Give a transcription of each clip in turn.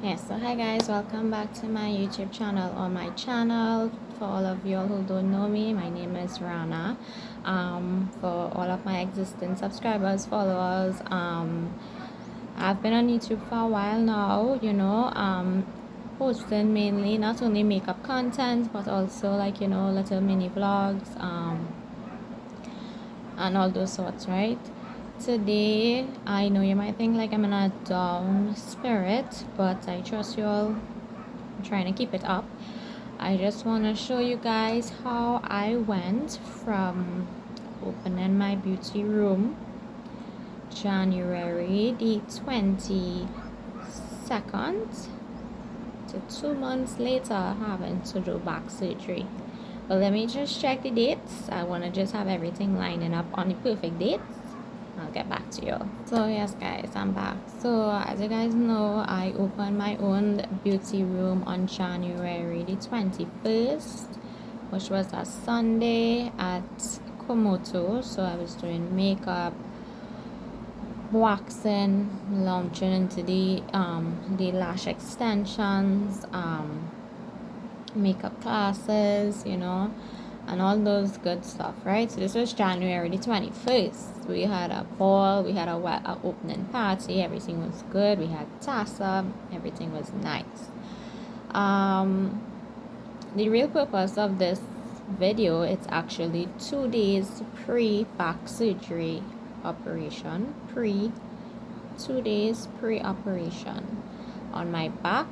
Yes, so hi guys, welcome back to my YouTube channel. On my channel, for all of you all who don't know me, my name is Rana. For all of my existing subscribers, followers, I've been on YouTube for a while now, posting mainly not only makeup content but also little mini vlogs, and all those sorts, right? Today, I know you might think like I'm in a down spirit, but I trust you all. I'm trying to keep it up. I just want to show you guys how I went from opening my beauty room January the 22nd to 2 months later having to do back surgery. But let me just check the dates. I want to just have everything lining up on the perfect dates. I'll get back to you. So yes guys, I'm back. So as you guys know, I opened my own beauty room on January the 21st, which was a Sunday at Komoto. So I was doing makeup, waxing, launching into the lash extensions, makeup classes, and all those good stuff, right? So this was January the 21st. We had a ball, we had a opening party, everything was good. We had tassa, everything was nice. The real purpose of this video, it's actually 2 days pre-back surgery operation, 2 days pre-operation on my back,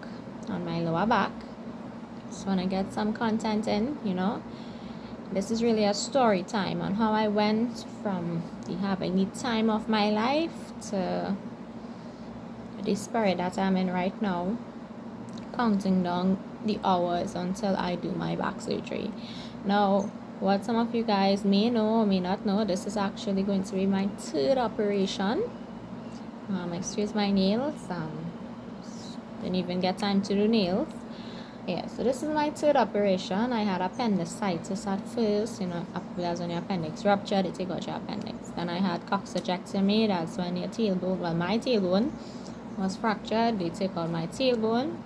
on my lower back. Just want to get some content in, This is really a story time on how I went from having the time of my life to the spirit that I'm in right now, counting down the hours until I do my back surgery. Now, what some of you guys may know or may not know, this is actually going to be my 3rd operation. Excuse my nails. Didn't even get time to do nails. Yeah, so this is my 3rd operation. I had appendicitis at first, that's when your appendix ruptured, they take out your appendix. Then I had coccygectomy, that's when your tailbone, my tailbone was fractured, they take out my tailbone.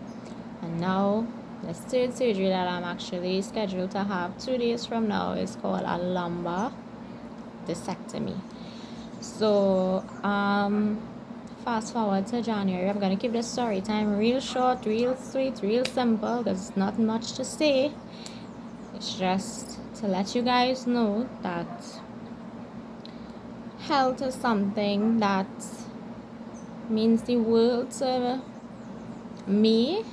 And now, the 3rd surgery that I'm actually scheduled to have 2 days from now is called a lumbar discectomy. So, fast forward to January. I'm gonna keep this story time real short, real sweet, real simple, because there's not much to say. It's just to let you guys know that health is something that means the world to me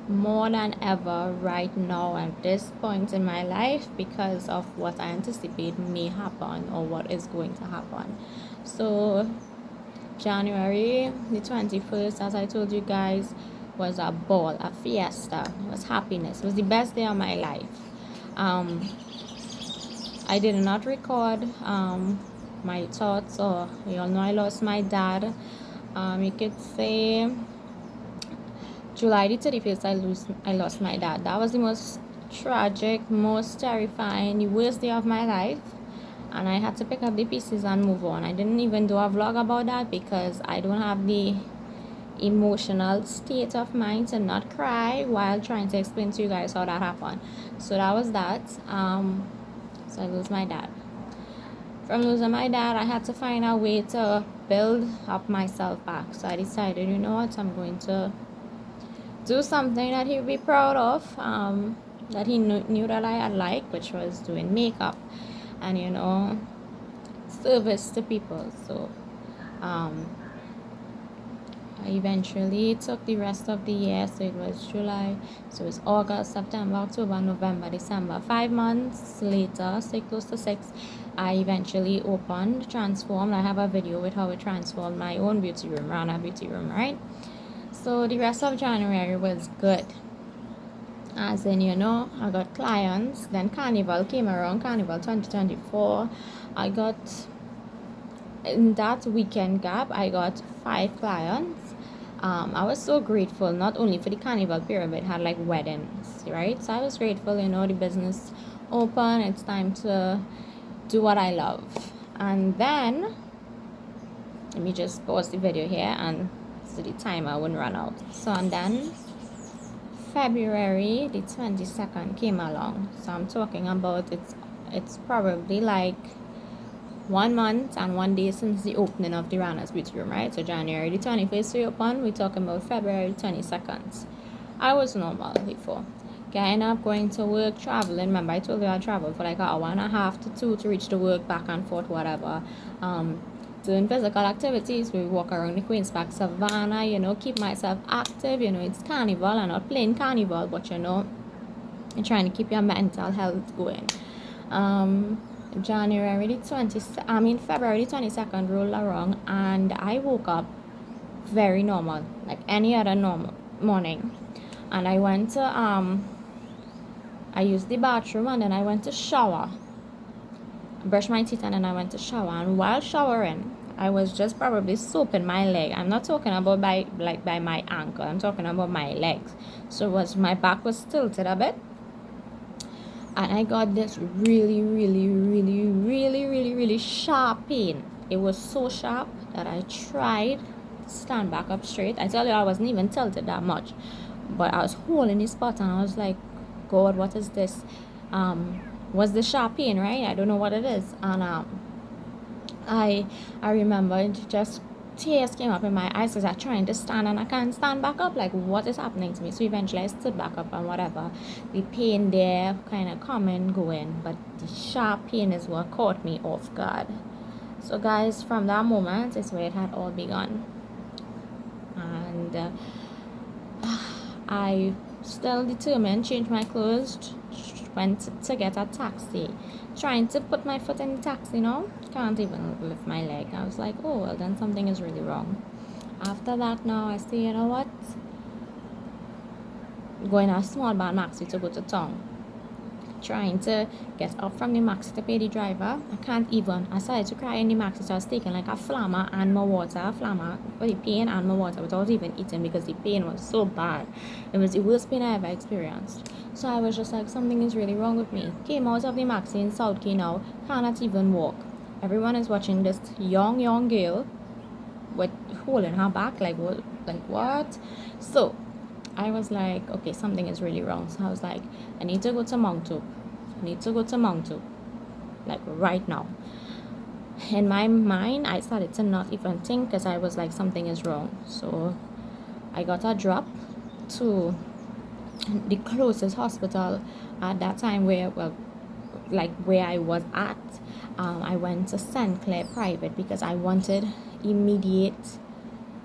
more than ever right now at this point in my life, because of what I anticipate may happen or what is going to happen. So January the 21st, as I told you guys, was a ball, a fiesta. It was happiness. It was the best day of my life. I did not record my thoughts, or you all know I lost my dad. You could say July the 31st, I lost my dad. That was the most tragic, most terrifying, the worst day of my life. And I had to pick up the pieces and move on. I didn't even do a vlog about that because I don't have the emotional state of mind to not cry while trying to explain to you guys how that happened. So that was that. So I lose my dad. From losing my dad, I had to find a way to build up myself back. So I decided, you know what, I'm going to do something that he'd be proud of, that he knew that I had liked, which was doing makeup and service to people. So I eventually took the rest of the year. So it was July, so it's August, September, October, November, December. 5 months later, so close to 6, I eventually transformed. I have a video with how I transformed my own beauty room, Rana beauty room, right? So the rest of January was good, as in I got clients. Then Carnival came around, Carnival 2024. I got, in that weekend gap, I got 5 clients. I was so grateful, not only for the Carnival period, but it had like weddings, right? So I was grateful, the business open, it's time to do what I love. And then let me just pause the video here and so the timer wouldn't run out. So and then February the 22nd came along. So I'm talking about it's probably like 1 month and 1 day since the opening of the Rana's Beauty Room, right? So January the 21st we open, we're talking about February 22nd. I was normal before. Getting up, going to work, traveling. Remember, I told you I traveled for like an hour and a half to 2 to reach the work, back and forth, whatever. Doing physical activities. We walk around the Queen's Park Savannah, keep myself active. It's carnival. I'm not playing carnival, but you're trying to keep your mental health going. February the 22nd rolled around, and I woke up very normal, like any other normal morning. And I went to I used the bathroom, and then I went to shower, brush my teeth, and then I went to shower. And while showering, I was just probably soaping my leg. I'm not talking about by my ankle, I'm talking about my legs. So my back was tilted a bit, and I got this really, really, really, really, really, really sharp pain. It was so sharp that I tried to stand back up straight. I tell you, I wasn't even tilted that much, but I was holding the spot, and I was like, God, what is this? Was the sharp pain, right? I don't know what it is. And I remember just tears came up in my eyes because I'm trying to stand and I can't stand back up. Like, what is happening to me? So eventually I stood back up, and whatever, the pain there kind of coming, going, but the sharp pain is what caught me off guard. So guys, from that moment is where it had all begun. And I still determined, changed my clothes, went to get a taxi, trying to put my foot in the taxi. Can't even lift my leg. I was like, oh well, then something is really wrong. After that, now I say, you know what, going a small bar maxi to go to town, trying to get up from the maxi to pay the driver. I started to cry in the maxi, so I was taking like a flammer and my water, flammer for the pain and my water, without even eating because the pain was so bad. It was the worst pain I ever experienced. So I was just like, something is really wrong with me. Came out of the maxi in South Key now, cannot even walk. Everyone is watching this young girl with holding her back, like what? So I was like, okay, something is really wrong. So I was like, I need to go to Mount Hope, like right now. In my mind, I started to not even think, because I was like, something is wrong. So I got a drop to the closest hospital at that time where I was at. I went to St. Clair Private because I wanted immediate.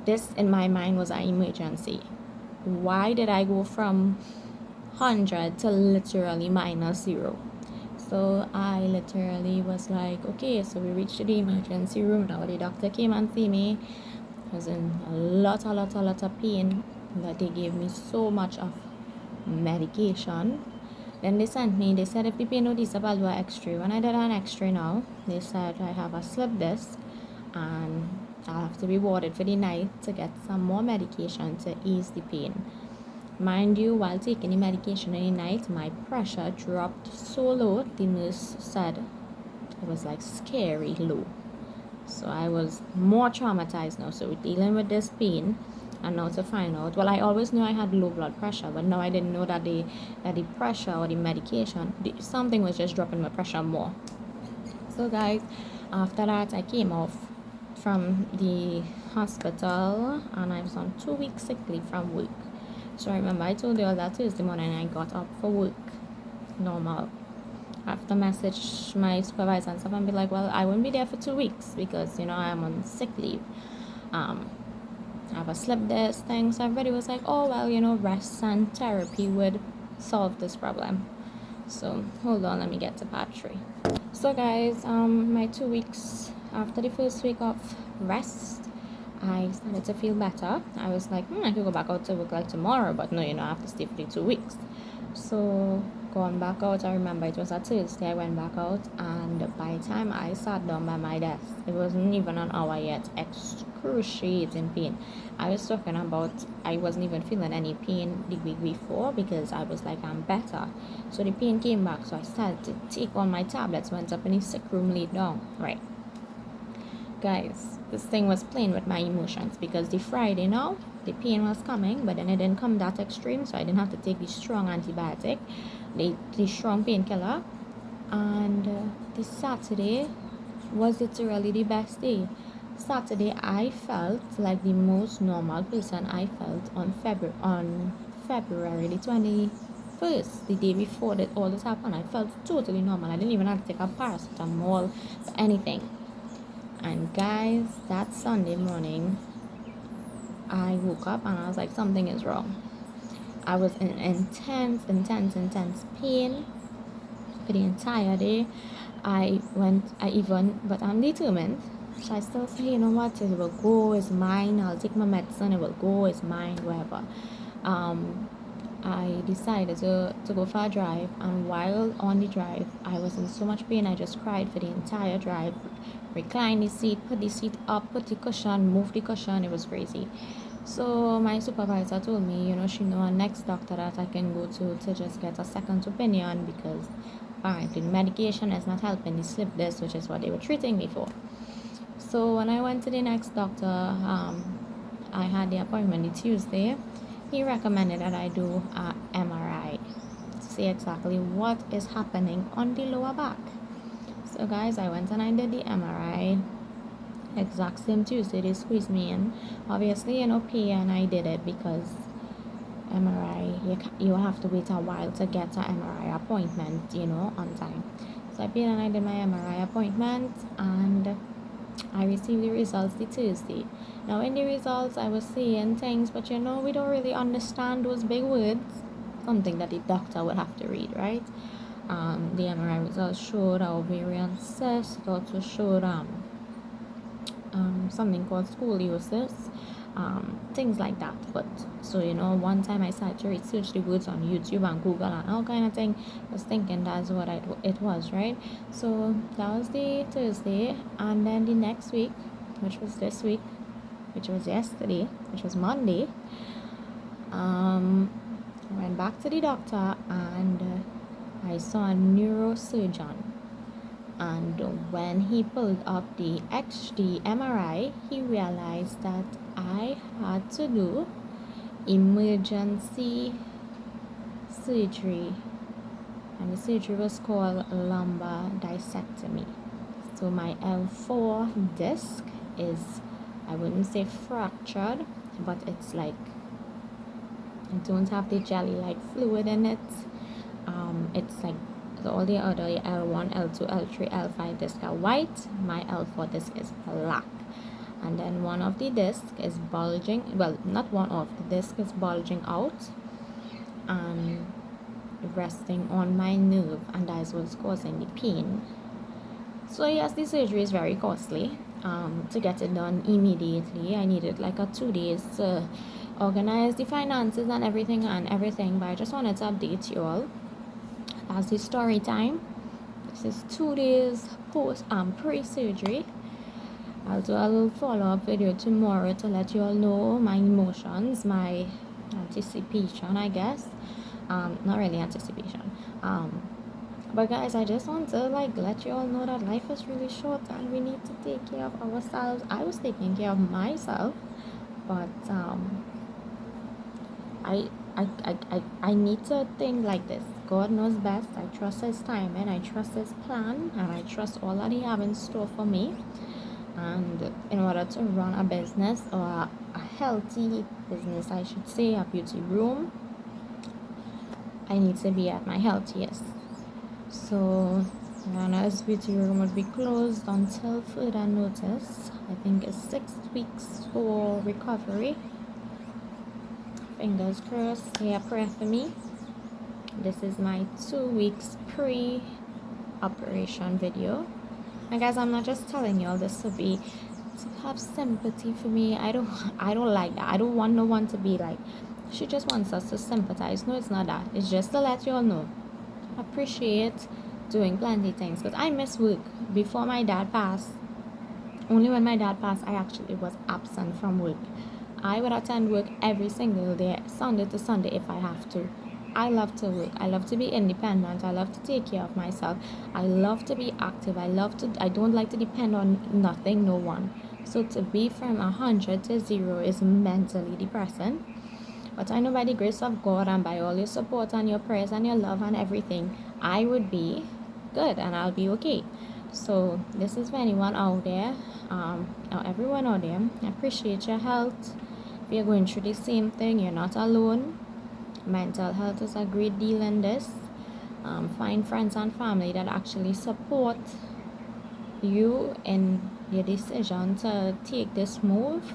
This in my mind was an emergency. Why did I go from 100 to literally -0? So I literally was like, okay, so we reached the emergency room. Now the doctor came and see me. I was in a lot of pain, that they gave me so much of medication. Then they said if the pain noticeable, I'll do an x-ray. When I did an x-ray now, they said I have a slip disc, and I'll have to be warded for the night to get some more medication to ease the pain. Mind you, while taking the medication in the night, my pressure dropped so low, the nurse said it was like scary low. So I was more traumatized now. So we're dealing with this pain, and now to find out, well, I always knew I had low blood pressure, but now I didn't know that the pressure or the medication, something was just dropping my pressure more. So guys, after that, I came off from the hospital, and I was on 2 weeks sick leave from work. So I remember I told you all that Tuesday morning I got up for work normal. I have to message my supervisor and stuff and be like, well, I won't be there for 2 weeks because I am on sick leave. I have a slip disc thing. So everybody was like, oh well, rest and therapy would solve this problem. So hold on, let me get to part 3. So guys, my 2 weeks after the first week of rest, I started to feel better. I was like, I could go back out to work like tomorrow, but no, I have to stay for the 2 weeks. So going back out, I remember it was a Thursday. I went back out, and by the time I sat down by my desk, it wasn't even an hour yet. Excruciating pain. I was talking about I wasn't even feeling any pain the week before because I was like, I'm better. So the pain came back, so I started to take all my tablets, went up in the sick room, laid down. Right. guys, this thing was playing with my emotions because the Friday now, the pain was coming, but then it didn't come that extreme, so I didn't have to take the strong antibiotic, the strong painkiller. And the Saturday was literally the best day. Saturday, I felt like the most normal person I felt on February the 21st, the day before that all this happened. I felt totally normal. I didn't even have to take a paracetamol or anything. And guys, that Sunday morning, I woke up and I was like, something is wrong. I was in intense pain for the entire day. But I'm determined. So I still say, you know what, it will go, it's mine. I'll take my medicine, it will go, it's mine, whatever. I decided to go for a drive, and while on the drive, I was in so much pain. I just cried for the entire drive. Recline the seat, put the seat up, put the cushion, move the cushion. It was crazy. So my supervisor told me, she know a next doctor that I can go to just get a second opinion, because apparently the medication is not helping the slip disc, which is what they were treating me for. So when I went to the next doctor, I had the appointment the Tuesday. He recommended that I do an MRI to see exactly what is happening on the lower back. So guys, I went and I did the MRI. Exact same Tuesday, they squeezed me in. Obviously, pay, and I did it because MRI, you have to wait a while to get an MRI appointment, on time. So I paid and I did my MRI appointment, and I received the results the Tuesday. Now in the results, I was seeing things, but we don't really understand those big words. Something that the doctor would have to read, right? The MRI results showed an ovarian cyst. It also showed something called scoliosis, things like that. But so one time I started to research the words on YouTube and Google and all kind of thing. I was thinking that's what it was, right? So that was the Thursday, and then the next week, which was this week, which was yesterday, which was Monday, I went back to the doctor, and I saw a neurosurgeon. And when he pulled up the MRI, he realized that I had to do emergency surgery, and the surgery was called lumbar discectomy. So my L4 disc is, I wouldn't say fractured, but it's like, I don't have the jelly-like fluid in it. It's like all the other L1, L2, L3, L5 discs are white. My L4 disc is black. And then one of the discs is bulging. Well, not one of the disc is bulging out and resting on my nerve, and that is what's causing the pain. So yes, the surgery is very costly. To get it done immediately, I needed like 2 days to organize the finances and everything, but I just wanted to update you all. As the story time. This is 2 days pre-surgery. I'll do a little follow-up video tomorrow to let you all know my emotions, my anticipation, I guess. Not really anticipation. But guys, I just want to let you all know that life is really short and we need to take care of ourselves. I was taking care of myself, but I need to think like this. God knows best. I trust His timing, I trust His plan, and I trust all that He have in store for me. And in order to run a business, or a healthy business, I should say, a beauty room, I need to be at my healthiest. So Rana's beauty room would be closed until further notice. I think it's 6 weeks for recovery. Fingers crossed. Say a prayer for me. This is my 2 weeks pre-operation video. And guys, I'm not just telling you all this to have sympathy for me. I don't like that. I don't want no one to be like, she just wants us to sympathize. No, it's not that. It's just to let you all know. Appreciate doing plenty of things, because I miss work. Before my dad passed, only when my dad passed, I actually was absent from work. I would attend work every single day, Sunday to Sunday if I have to. I love to work. I love to be independent. I love to take care of myself. I love to be active. I don't like to depend on nothing, no one. So to be from 100 to 0 is mentally depressing. But I know by the grace of God and by all your support and your prayers and your love and everything, I would be good and I'll be okay. So this is for anyone out there, or everyone out there. I appreciate your health. If you're going through the same thing, you're not alone. Mental health is a great deal in this. Find friends and family that actually support you in your decision to take this move.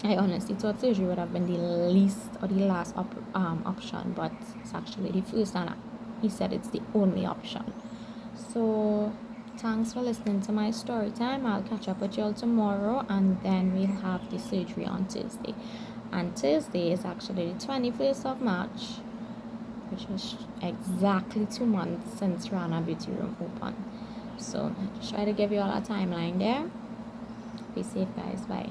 I honestly thought surgery would have been the least or the last option, but it's actually the first, and he said it's the only option. So thanks for listening to my story time. I'll catch up with you all tomorrow, and then we'll have the surgery on Tuesday. And Tuesday is actually the 21st of March, which is exactly 2 months since Rana Beauty Room opened. So I just try to give you all a timeline there. Be safe, guys. Bye.